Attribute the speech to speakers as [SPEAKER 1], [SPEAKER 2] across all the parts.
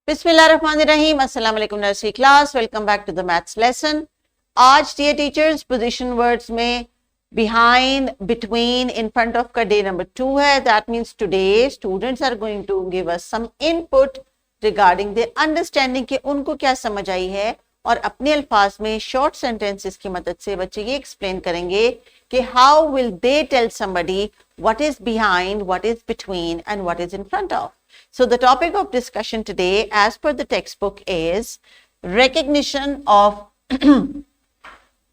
[SPEAKER 1] बिस्मिल्लाहिर्रहमानिर्रहीम। अस्सलाम वालेकुम nursery class, welcome back to the maths lesson. आज डियर टीचर्स पोजीशन वर्ड्स में behind, between, in front of का डे नंबर 2 है। That means today students are going to give us some input regarding the understanding कि उनको क्या समझ आई है, और अपने अल्फाज में शॉर्ट सेंटेंसेस की मदद से बच्चे ये एक्सप्लेन करेंगे कि how will they tell somebody what is behind, what is between and what is in front of. So the topic of discussion today, as per the textbook, is recognition of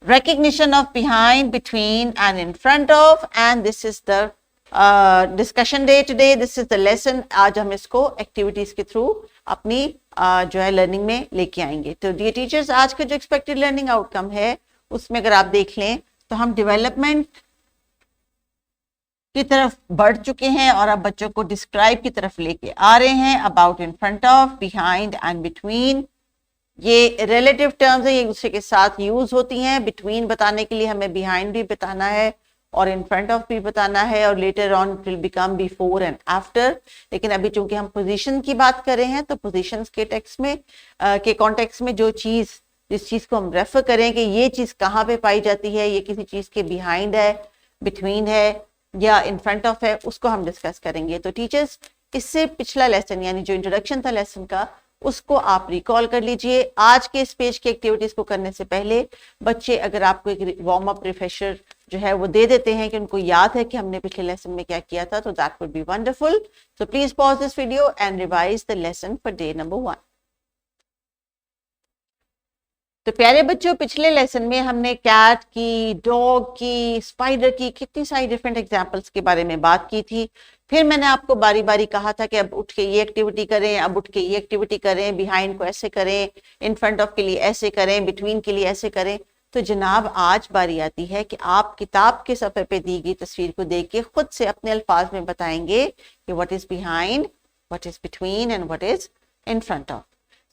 [SPEAKER 1] recognition of behind, between, and in front of. And this is the discussion day today. This is the lesson. आज हम इसको activities के through अपनी जो है learning में लेके आएंगे. तो dear teachers, आज का जो expected learning outcome है उसमें अगर आप देख लें तो हम development की तरफ बढ़ चुके हैं और अब बच्चों को डिस्क्राइब की तरफ लेके आ रहे हैं. About, in front of, behind and between, ये रिलेटिव टर्म्स है, ये एक दूसरे के साथ यूज होती हैं. बिटवीन बताने के लिए हमें बिहाइंड भी बताना है और इन फ्रंट ऑफ भी बताना है, और later on it will become before and after. लेकिन अभी चूंकि हम पोजीशन की बात कर रहे हैं तो पोजीशंस के टेक्स्ट में के कॉन्टेक्स्ट में जिस चीज को हम रेफर करें कि ये चीज कहाँ पे पाई जाती है, ये किसी चीज के बिहाइंड है, बिटवीन है या इन फ्रंट ऑफ है, उसको हम डिस्कस करेंगे. तो टीचर्स, इससे पिछला लेसन यानी जो इंट्रोडक्शन था लेसन का, उसको आप रिकॉल कर लीजिए. आज के इस पेज की एक्टिविटीज को करने से पहले बच्चे अगर आपको एक वार्म अप रिफ्रेशर जो है वो दे देते हैं कि उनको याद है कि हमने पिछले लेसन में क्या किया था, तो that would be wonderful. So please pause this video and revise the lesson for day number 1. तो प्यारे बच्चों, पिछले लेसन में हमने कैट की, डॉग की, स्पाइडर की, कितनी सारी डिफरेंट एग्जांपल्स के बारे में बात की थी. फिर मैंने आपको बारी बारी कहा था कि अब उठ के ये एक्टिविटी करें, अब उठ के ये एक्टिविटी करें, बिहाइंड को ऐसे करें, इन फ्रंट ऑफ के लिए ऐसे करें, बिटवीन के लिए ऐसे करें. तो जनाब, आज बारी आती है कि आप किताब के सफ़े पे दी गई तस्वीर को देख के खुद से अपने अल्फाज में बताएंगे कि what is behind, what is between and what is in front of.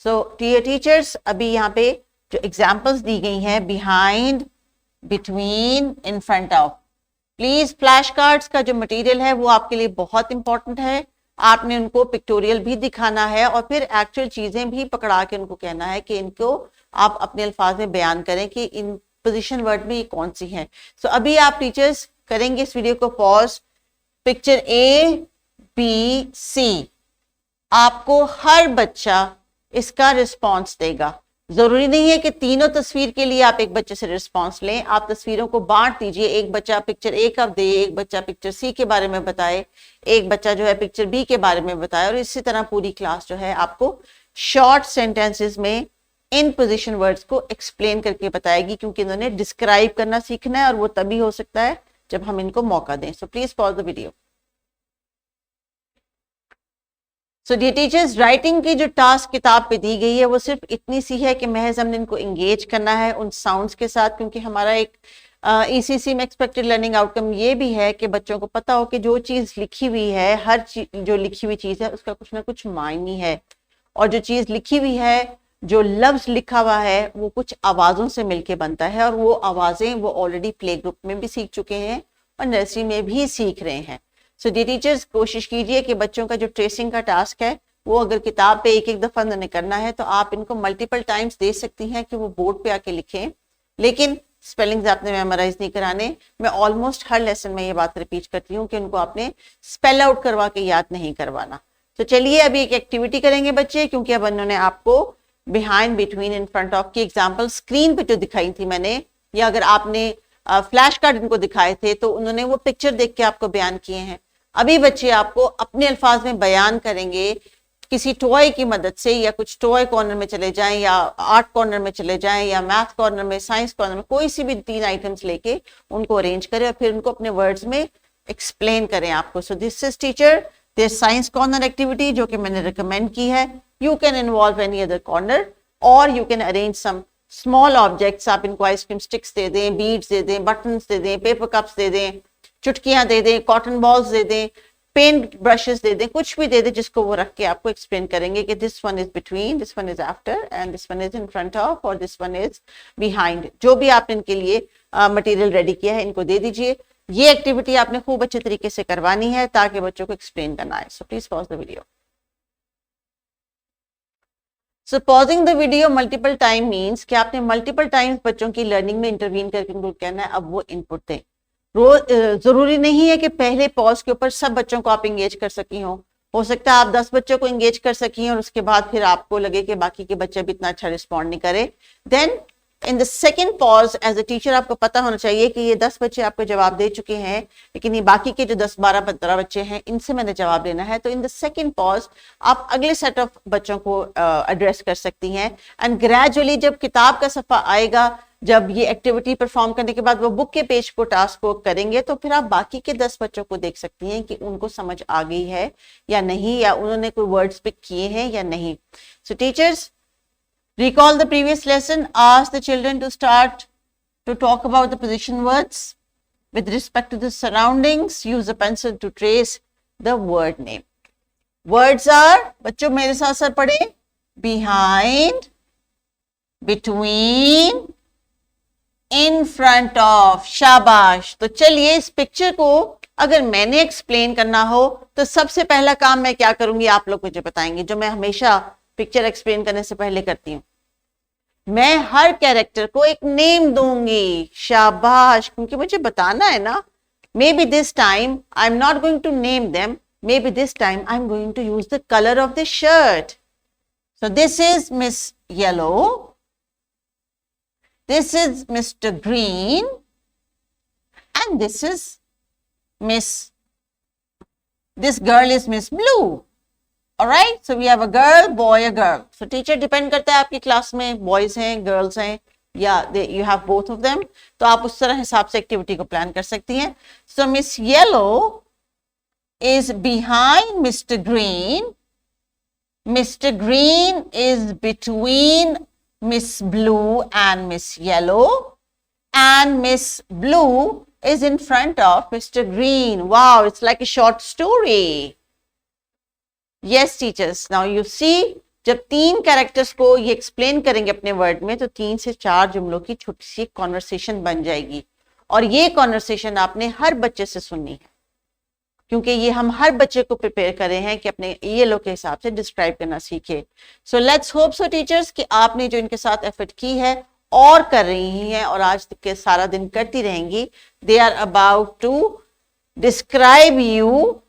[SPEAKER 1] So dear teachers, अभी यहाँ पे जो एग्जाम्पल्स दी गई हैं, behind, between, in front of, please flash cards का जो मटेरियल है वो आपके लिए बहुत इंपॉर्टेंट है. आपने उनको पिक्टोरियल भी दिखाना है और फिर एक्चुअल चीजें भी पकड़ा के उनको कहना है कि इनको आप अपने अल्फाज में बयान करें कि इन पोजीशन वर्ड में ये कौन सी है. सो अभी आप टीचर्स करेंगे इस वीडियो को पॉज. पिक्चर ए, बी, सी, आपको हर बच्चा इसका रिस्पॉन्स देगा. जरूरी नहीं है कि तीनों तस्वीर के लिए आप एक बच्चे से रिस्पांस लें. आप तस्वीरों को बांट दीजिए. एक बच्चा पिक्चर ए का दे, एक बच्चा पिक्चर सी के बारे में बताए, एक बच्चा जो है पिक्चर बी के बारे में बताए, और इसी तरह पूरी क्लास जो है आपको शॉर्ट सेंटेंसेस में इन पोजीशन वर्ड्स को एक्सप्लेन करके बताएगी, क्योंकि इन्होंने डिस्क्राइब करना सीखना है और वो तभी हो सकता है जब हम इनको मौका दें. So please pause the video. So dear teachers, writing की जो टास्क किताब पे दी गई है वो सिर्फ इतनी सी है कि महज हमने इनको इंगेज करना है उन साउंड्स के साथ, क्योंकि हमारा एक ईसीसी में एक्सपेक्टेड लर्निंग आउटकम ये भी है कि बच्चों को पता हो कि जो चीज़ लिखी हुई है, हर जो लिखी हुई चीज़ है उसका कुछ ना कुछ मायने है, और जो चीज़ लिखी हुई है, जो लफ्ज़ लिखा हुआ है, वो कुछ आवाज़ों से मिलके बनता है, और वो आवाज़ें वो ऑलरेडी प्ले ग्रुप में भी सीख चुके हैं और नर्सरी में भी सीख रहे हैं. सो डियर टीचर्स, कोशिश कीजिए कि बच्चों का जो ट्रेसिंग का टास्क है वो अगर किताब पे एक एक दफा उन्होंने करना है तो आप इनको मल्टीपल टाइम्स दे सकती हैं कि वो बोर्ड पे आके लिखें, लेकिन स्पेलिंग्स आपने मेमोराइज नहीं कराने. मैं ऑलमोस्ट हर लेसन में ये बात रिपीट करती हूँ कि उनको आपने स्पेल आउट करवा के याद नहीं करवाना. तो चलिए अभी एक एक्टिविटी करेंगे बच्चे, क्योंकि अब उन्होंने आपको behind, between, in front of की एग्जाम्पल स्क्रीन पे जो दिखाई थी मैंने, या अगर आपने फ्लैश कार्ड इनको दिखाए थे तो उन्होंने वो पिक्चर देख के आपको बयान किए हैं. अभी बच्चे आपको अपने अल्फाज में बयान करेंगे किसी टॉय की मदद से, या कुछ टॉय कॉर्नर में चले जाएं, या आर्ट कॉर्नर में चले जाएं, या मैथ कॉर्नर में, साइंस कॉर्नर में, कोई सी भी 3 आइटम्स लेके उनको अरेंज करें और फिर उनको अपने वर्ड्स में एक्सप्लेन करें आपको. So this is teacher there science corner activity जो कि मैंने रिकमेंड की है. You can involve any other corner और you can arrange some small objects. आप इनको आइसक्रीम स्टिक्स दे दें, बीड्स दे दें, बटन्स दे दें, पेपर कप्स दे दें, चुटकियां दे दें, कॉटन बॉल्स दे दें, पेंट ब्रशेस दे दें, कुछ भी दे दें जिसको वो रख के आपको एक्सप्लेन करेंगे कि this one is between, this one is after, and this one is in front of, और दिस वन इज बिहाइंड. जो भी आपने इनके लिए मटेरियल रेडी किया है इनको दे दीजिए. ये एक्टिविटी आपने खूब अच्छे तरीके से करवानी है ताकि बच्चों को एक्सप्लेन करना है. सो please pause the video. So pausing the video multiple time means कि आपने मल्टीपल टाइम्स बच्चों की लर्निंग में इंटरवीन करके उनको कहना है अब वो इनपुट दें। रोज जरूरी नहीं है कि पहले पॉज के ऊपर सब बच्चों को आप एंगेज कर सकी हो सकता है आप 10 बच्चों को एंगेज कर सकी और उसके बाद फिर आपको लगे कि बाकी के बच्चे भी इतना अच्छा रिस्पॉन्ड नहीं करे। Then in the second pause as a teacher आपको पता होना चाहिए कि ये 10 बच्चे आपको जवाब दे चुके हैं, लेकिन ये बाकी के जो 10, 12, 15 बच्चे हैं इनसे मैंने जवाब लेना है। तो इन द सेकेंड पॉज आप अगले सेट ऑफ बच्चों को एड्रेस कर सकती हैं। एंड ग्रेजुअली जब किताब का सफा आएगा, जब ये एक्टिविटी परफॉर्म करने के बाद वो बुक के पेज को टास्क को करेंगे, तो फिर आप बाकी के 10 बच्चों को देख सकती हैं कि उनको समझ आ गई है या नहीं, या उन्होंने कोई वर्ड्स पिक किए हैं या नहीं। सो teachers, recall the previous lesson, ask the children to start to talk about the position words with respect to the surroundings, use a pencil to trace the word name. Words are, बच्चों मेरे साथ साथ पढ़े, behind, between, in front of, शाबाश। तो चलिए इस picture को अगर मैंने एक्सप्लेन करना हो तो सबसे पहला काम मैं क्या करूंगी आप लोग मुझे बताएंगे, जो मैं हमेशा पिक्चर एक्सप्लेन करने से पहले करती हूँ। मैं हर कैरेक्टर को एक नेम दूंगी, शाबाश, क्योंकि मुझे बताना है ना। Maybe this time I am not going to name them, maybe this time I am going to use the colour of the shirt. So this is Miss Yellow, this is Mister Green, and this is this girl is Miss Blue. Alright, so we have a girl, boy, a girl. So teacher depend करता है आपकी class में boys हैं, girls हैं, या you have both of them. तो आप उस तरह हिसाब से एक्टिविटी को प्लान कर सकती हैं। So Miss Yellow is behind Mr. Green. Mr. Green is between Miss Blue and Miss Yellow, and Miss Blue is in front of Mr. Green. Wow, it's like a short story. Yes teachers, now you see, जब 3 characters को ये explain करेंगे अपने word में तो 3 से 4 जुमलों की छोटी सी कॉन्वर्सेशन बन जाएगी, और ये कॉन्वर्सेशन आपने हर बच्चे से सुननी है, क्योंकि ये हम हर बच्चे को प्रिपेयर कर रहे हैं कि अपने ये लोग के हिसाब से डिस्क्राइब करना सीखे। So let's hope so teachers कि आपने जो इनके साथ एफर्ट की है और कर रही हैं और आज के सारा दिन करती रहेंगी, they are about to describe you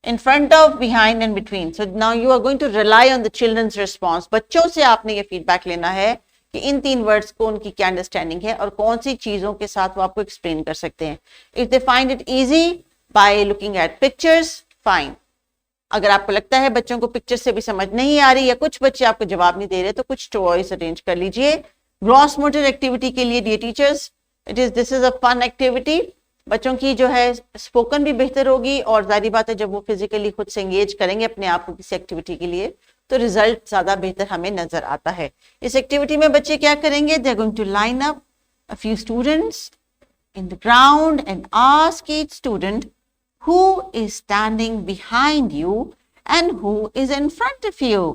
[SPEAKER 1] in front of, behind and between. So now you are going to rely on the children's response. बच्चों से आपने ये फीडबैक लेना है कि इन 3 वर्ड्स को उनकी क्या अंडरस्टैंडिंग है और कौन सी चीजों के साथ वो आपको एक्सप्लेन कर सकते हैं। If they find it easy by looking at pictures, fine. अगर आपको लगता है बच्चों को पिक्चर से भी समझ नहीं आ रही या कुछ बच्चे आपको जवाब नहीं दे रहे, तो कुछ टॉयज अरेंज कर लीजिए। ग्रॉस मोटर एक्टिविटी के लिए dear teachers, this is a fun activity. बच्चों की जो है स्पोकन भी बेहतर होगी, और जारी बात है जब वो फिजिकली खुद से एंगेज करेंगे अपने आप को किसी एक्टिविटी के लिए तो रिजल्ट ज्यादा बेहतर हमें नजर आता है। इस एक्टिविटी में बच्चे क्या करेंगे, they are going to line up a few students in the ground and ask each student who is standing behind you and who is in front of you,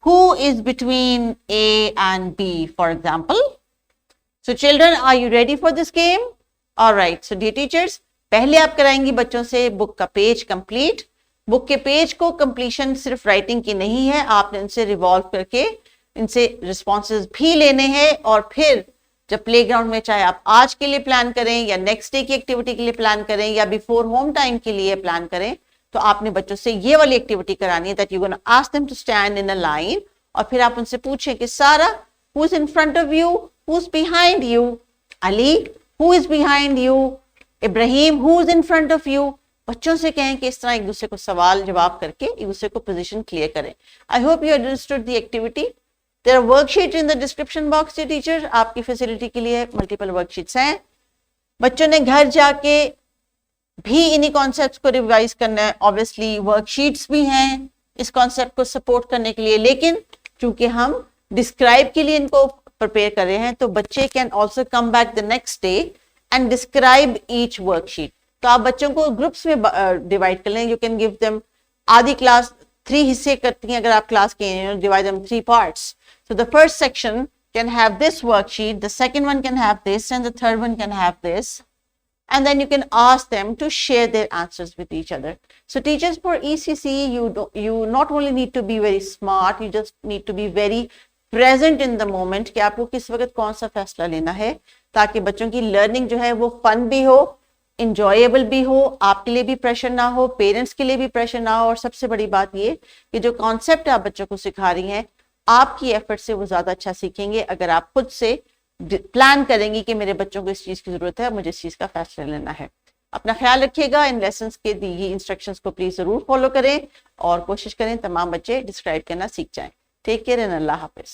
[SPEAKER 1] who is between A and B, for example. So children, are you ready for this game? Alright, so dear teachers, पहले आप कराएंगी बच्चों से book का page complete. Book के page को completion सिर्फ writing की नहीं है, आपने इनसे रिवॉल्व करके इनसे रिस्पॉन्सेज भी लेने हैं, और फिर जब प्लेग्राउंड में चाहे आप आज के लिए प्लान करें या नेक्स्ट डे की एक्टिविटी के लिए प्लान करें या बिफोर होम टाइम के लिए प्लान करें, तो आपने बच्चों से ये वाली एक्टिविटी करानी है, that you gonna ask them to stand in a line, और फिर आप उनसे पूछें कि Sara, who is in front of you, who is behind you, Ali, who is behind you, Ibrahim, who is in front of you। बच्चों से कहें कि इस तरह एक दूसरे को सवाल जवाब करके एक दूसरे को पोजीशन क्लियर करें। I hope you understood the activity. There are worksheets in the description box, teacher, आपकी फैसिलिटी के लिए मल्टीपल वर्कशीट्स हैं। बच्चों ने घर जाके भी इन्हीं कॉन्सेप्ट्स को रिवाइज करना है। ऑब्वियसली वर्कशीट्स भी हैं इस कॉन्सेप्ट को सपोर्ट करने के लिए, लेकिन चूंकि हम डिस्क्राइब के लिए इनको प्रिपेयर कर रहे हैं, तो बच्चे can also come back the next day and describe each worksheet. तो आप बच्चों को ग्रुप्स में डिवाइड कर लें। यू कैन गिव देम, आधी क्लास 3 हिस्से करती हैं अगर आप क्लास के, divide them 3 parts. So the first section can have this worksheet, the second one can have this, and the third one can have this, and then you can ask them to share their answers with each other. So teachers for ECC, you not only need to be very smart, you just need to be very present in the moment कि आपको किस वक्त कौन सा फैसला लेना है, ताकि बच्चों की लर्निंग जो है वो फन भी हो, इंजॉयबल भी हो, आपके लिए भी प्रेशर ना हो, पेरेंट्स के लिए भी प्रेशर ना हो, और सबसे बड़ी बात ये कि जो कॉन्सेप्ट आप बच्चों को सिखा रही हैं आपकी एफर्ट से वो ज्यादा अच्छा सीखेंगे अगर आप खुद से प्लान करेंगी कि मेरे बच्चों को इस चीज की जरूरत है, मुझे इस चीज का फैसला लेना है। अपना ख्याल रखिएगा, इन लेसन्स के दी गई इंस्ट्रक्शंस को प्लीज जरूर फॉलो करें और कोशिश करें तमाम बच्चे डिस्क्राइब करना सीख जाएं। टेक केयर एंड अल्लाह हाफिज।